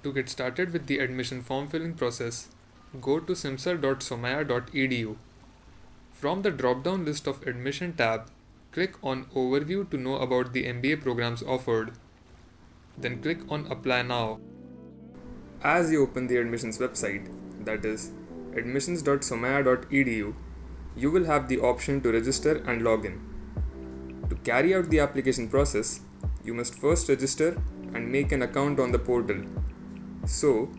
To get started with the admission form filling process, go to simsar.somaiya.edu. From the drop-down list of admission tab, click on Overview to know about the MBA programs offered. Then click on Apply Now. As you open the admissions website, that is admissions.somaiya.edu, you will have the option to register and log in. To carry out the application process, you must first register and make an account on the portal. So,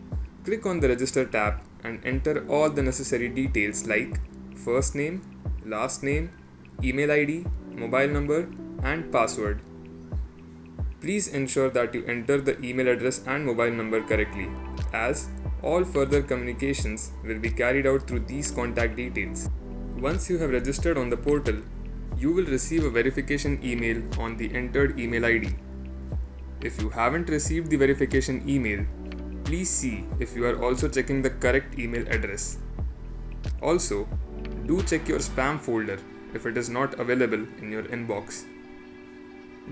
click on the Register tab and enter all the necessary details like first name, last name, email ID, mobile number, and password. Please ensure that you enter the email address and mobile number correctly, as all further communications will be carried out through these contact details. Once you have registered on the portal, you will receive a verification email on the entered email ID. If you haven't received the verification email, please see if you are also checking the correct email address. Also, do check your spam folder if it is not available in your inbox.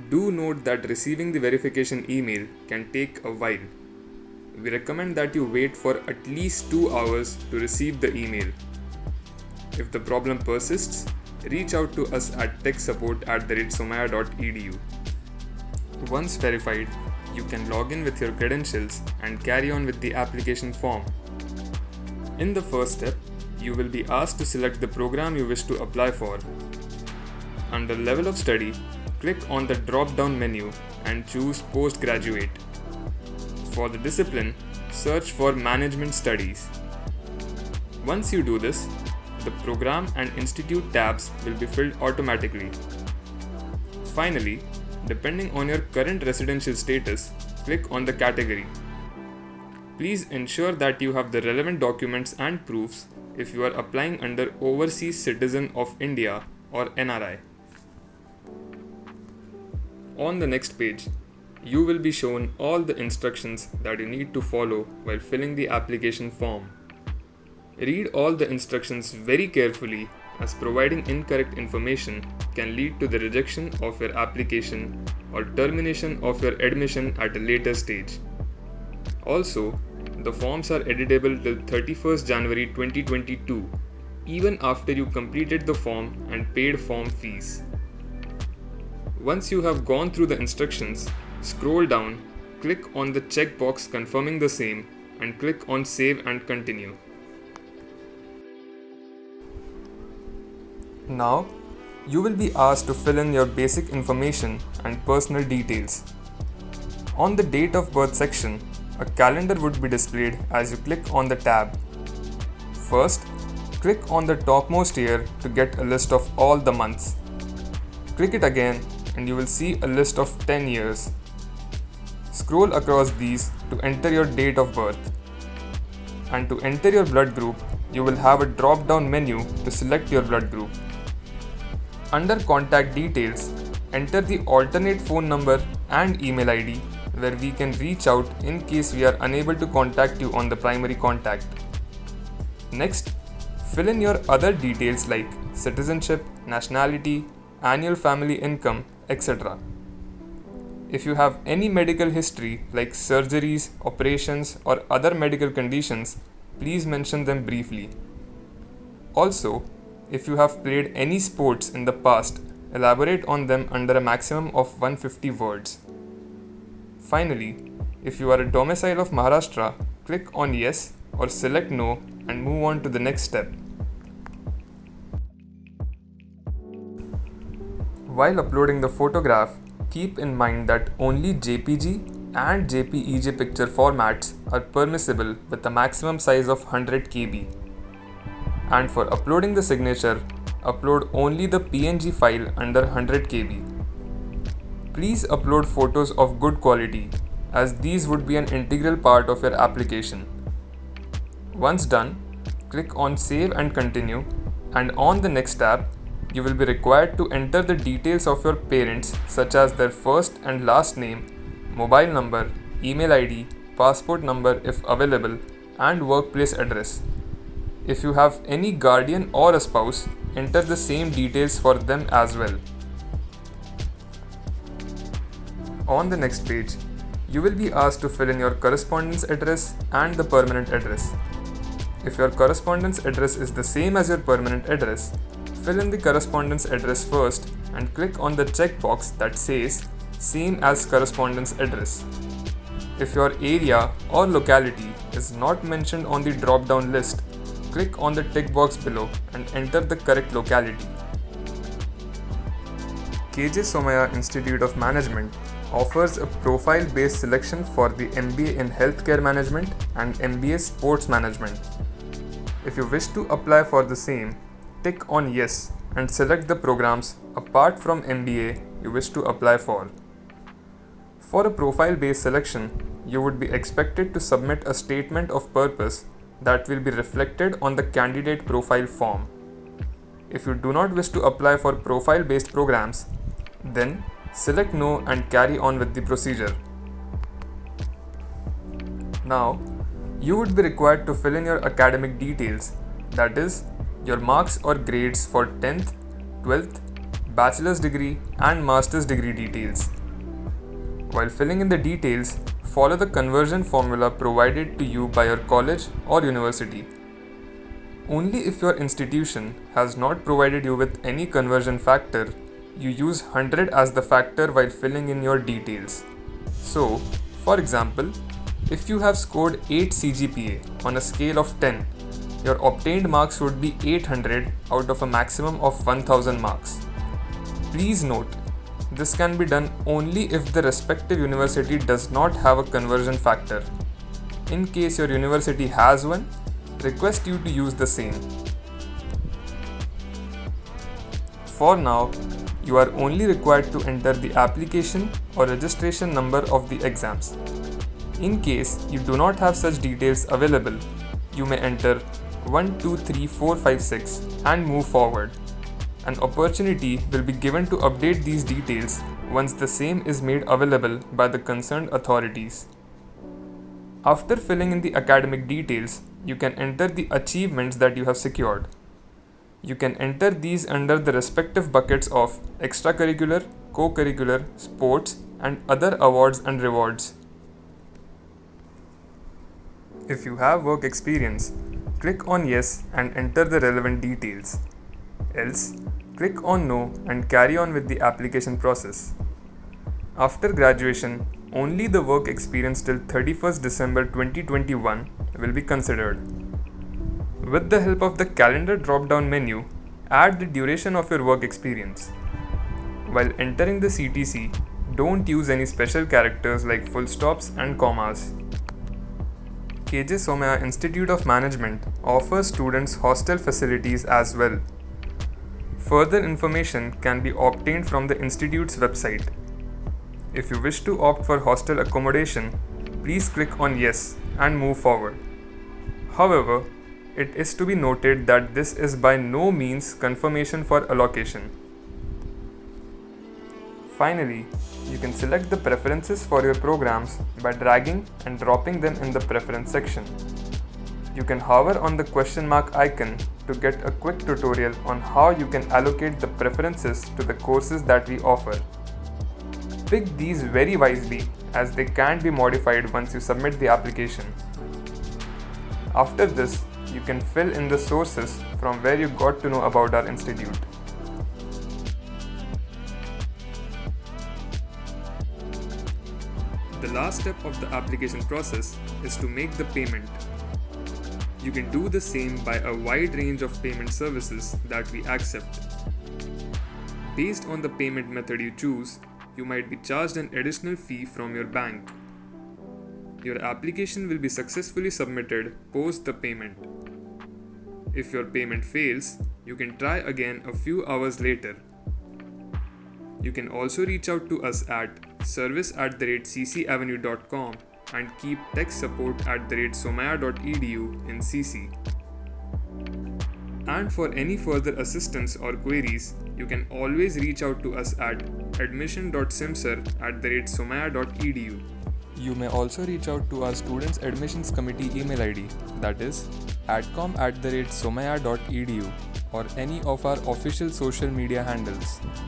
Do note that receiving the verification email can take a while. We recommend that you wait for at least 2 hours to receive the email. If the problem persists, reach out to us at techsupport@somaiya.edu. Once verified, you can log in with your credentials and carry on with the application form. In the first step, you will be asked to select the program you wish to apply for. Under Level of Study, click on the drop-down menu and choose Postgraduate. For the discipline, search for Management Studies. Once you do this, the program and institute tabs will be filled automatically. Finally, depending on your current residential status, click on the category. Please ensure that you have the relevant documents and proofs if you are applying under Overseas Citizen of India or NRI. On the next page, you will be shown all the instructions that you need to follow while filling the application form. Read all the instructions very carefully, as providing incorrect information can lead to the rejection of your application or termination of your admission at a later stage. Also, the forms are editable till 31st January 2022, even after you completed the form and paid form fees. Once you have gone through the instructions, scroll down, click on the checkbox confirming the same, and click on Save and Continue. Now, you will be asked to fill in your basic information and personal details. On the date of birth section, a calendar would be displayed as you click on the tab. First, click on the topmost year to get a list of all the months. Click it again and you will see a list of 10 years. Scroll across these to enter your date of birth. And to enter your blood group, you will have a drop-down menu to select your blood group. Under Contact Details, enter the alternate phone number and email ID where we can reach out in case we are unable to contact you on the primary contact. Next, fill in your other details like citizenship, nationality, annual family income, etc. If you have any medical history like surgeries, operations, or other medical conditions, please mention them briefly. Also, if you have played any sports in the past, elaborate on them under a maximum of 150 words. Finally, if you are a domicile of Maharashtra, click on Yes or select No and move on to the next step. While uploading the photograph, keep in mind that only JPG and JPEG picture formats are permissible with a maximum size of 100 KB. And for uploading the signature, upload only the PNG file under 100 KB. Please upload photos of good quality, as these would be an integral part of your application. Once done, click on Save and Continue, and on the next tab, you will be required to enter the details of your parents such as their first and last name, mobile number, email ID, passport number if available, and workplace address. If you have any guardian or a spouse, enter the same details for them as well. On the next page, You will be asked to fill in your correspondence address and the permanent address. If your correspondence address is the same as your permanent address, fill in the correspondence address first and click on the checkbox that says Same as correspondence address. If your area or locality is not mentioned on the drop-down list, click on the tick box below and enter the correct locality. KJ Somaiya Institute of Management offers a profile-based selection for the MBA in Healthcare Management and MBA Sports Management. If you wish to apply for the same, tick on Yes and select the programs apart from MBA you wish to apply for. For a profile-based selection, you would be expected to submit a statement of purpose that will be reflected on the candidate profile form. If you do not wish to apply for profile-based programs, then select No and carry on with the procedure. Now, you would be required to fill in your academic details, that is, your marks or grades for 10th, 12th, bachelor's degree and master's degree details. While filling in the details, follow the conversion formula provided to you by your college or university. Only if your institution has not provided you with any conversion factor, you use 100 as the factor while filling in your details. So, for example, if you have scored 8 CGPA on a scale of 10, your obtained marks would be 800 out of a maximum of 1000 marks. Please note, this can be done only if the respective university does not have a conversion factor. In case your university has one, request you to use the same. For now, you are only required to enter the application or registration number of the exams. In case you do not have such details available, you may enter 1, 2, 3, 4, 5, 6 and move forward. An opportunity will be given to update these details once the same is made available by the concerned authorities. After filling in the academic details, you can enter the achievements that you have secured. You can enter these under the respective buckets of extracurricular, co-curricular, sports, and other awards and rewards. If you have work experience, click on Yes and enter the relevant details. Else, click on No and carry on with the application process. After graduation, only the work experience till 31st December 2021 will be considered. With the help of the calendar drop-down menu, add the duration of your work experience. While entering the CTC, don't use any special characters like full stops and commas. KJ Somaiya Institute of Management offers students hostel facilities as well. Further information can be obtained from the institute's website. If you wish to opt for hostel accommodation, please click on Yes and move forward. However, it is to be noted that this is by no means confirmation for allocation. Finally, you can select the preferences for your programs by dragging and dropping them in the preference section. You can hover on the question mark icon to get a quick tutorial on how you can allocate the preferences to the courses that we offer. Pick these very wisely as they can't be modified once you submit the application. After this, you can fill in the sources from where you got to know about our institute. The last step of the application process is to make the payment. You can do the same by a wide range of payment services that we accept. Based on the payment method you choose, you might be charged an additional fee from your bank. Your application will be successfully submitted post the payment. If your payment fails, you can try again a few hours later. You can also reach out to us at service@ccavenue.com and keep tech support @somaiya.edu in CC. And for any further assistance or queries, you can always reach out to us at admission.simsir@somaiya.edu. You may also reach out to our Students Admissions Committee email ID, that is adcom@somaiya.edu, or any of our official social media handles.